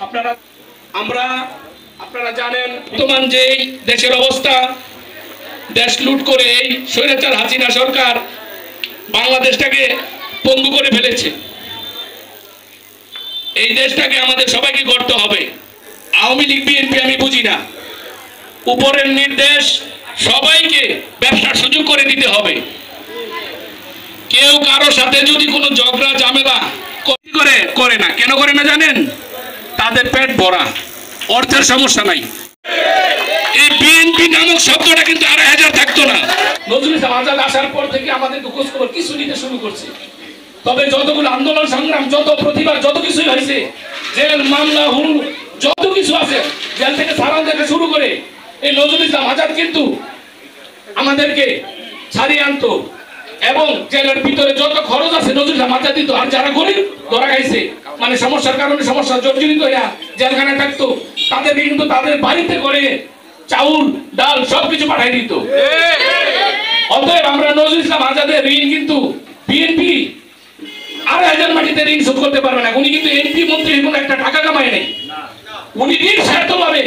আপনারা আপনারা জানেন বর্তমান যে দেশের অবস্থা, দেশ লুট করে এই স্বৈরাচার হাসিনা সরকার বাংলাদেশটাকে পঙ্গু করে ফেলেছে। এই দেশটাকে আমাদের সবাইকে গড়তে হবে। আওয়ামী লীগ বিএনপি আমি বুঝি না, উপরের নির্দেশ সবাইকে ব্যবসার সুযোগ করে দিতে হবে। কেউ কারো সাথে যদি কোনো ঝগড়া ঝামেলা করে না, কেন করে না জানেন? তাদের পেট ভরা, অর্থের সমস্যা নাই। এই বিএনপি নামক শব্দটা কিন্তু ২৫০০ থাকতো না। নজরুল ইসলাম আজাদ আসার পর থেকে আমাদের খোঁজ খবর কিছু নিতে শুরু করছে। তবে যতগুলো আন্দোলন সংগ্রাম, যত প্রতিবাদ, যত কিছুই হয়েছে, জেল মামলা হুল যত কিছু আছে, জেল থেকে সারান থেকে শুরু করে এই নজরুল ইসলাম আজাদ কিন্তু আমাদেরকে ছাড়িয়ে আনতো এবং জেলের ভিতরে যত খরচ আছে নজরুল ইসলাম আজাদ দিত। আর যারা গরিব ধরা খাইছে, মানে সমস্যার কারণে সমস্যা জর্জরিত হইয়া জেলখানায় থাকতো, তাদেরকে কিন্তু তাদের বাড়িতে করে চাউল ডাল সবকিছু পাঠাই দিত। অতএব আমরা নজরুল ইসলাম আজাদের ঋণ কিন্তু বিএনপি ২৫০০ মাটিতে ঋণ শোধ করতে পারবে না। উনি কিন্তু এমপি মন্ত্রী কোনো একটা টাকা কামায় নাই। উনি নিঃস্বার্থভাবে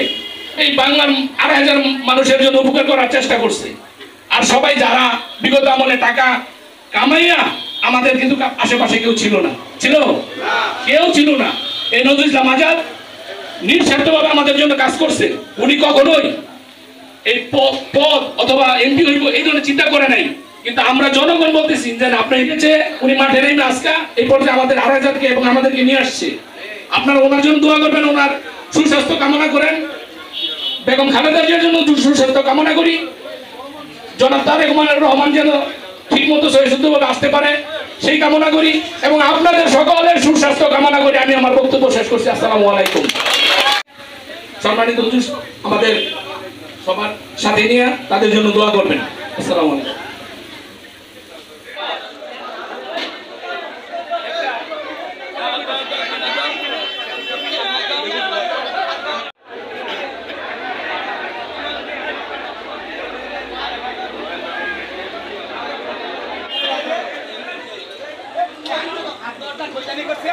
এই বাংলার ২৫০০ মানুষের জন্য উপকার করার চেষ্টা করছে। আর সবাই যারা বিগত আমলে টাকা কামাইয়া, আমাদের কিন্তু আশেপাশে কেউ ছিল না, কেউ ছিল না। এই নজরুল ইসলাম আজাদ নিঃস্বার্থভাবে আমাদের জন্য কাজ করছে। উনি কখনোই এই পদ অথবা এমপি হইব এই ধরনের চিন্তা করে নাই। কিন্তু আমরা জনগণ বলতেছি যে আপনি এসেছে, উনি মাঠে নেই আজকা এই পর্যায়ে আমাদের ২৫০০কে এবং আমাদেরকে নিয়ে আসছে। আপনারা ওনার জন্য দোয়া করবেন, ওনার সুস্বাস্থ্য কামনা করেন। বেগম খালেদা জিয়ার জন্য সুস্বাস্থ্য কামনা করি। জনাব তারেক রহমান যেন ঠিক মতো সহিষ্ণুভাবে আসতে পারে সেই কামনা করি এবং আপনাদের সকলের সুস্বাস্থ্য কামনা করি আমি আমার বক্তব্য শেষ করছি। আসসালামু আলাইকুম। সম্মানিত হুজুর, আমাদের সবার সাথে নিয়ে তাদের জন্য দোয়া করবেন। আসসালামু আলাইকুম। করছে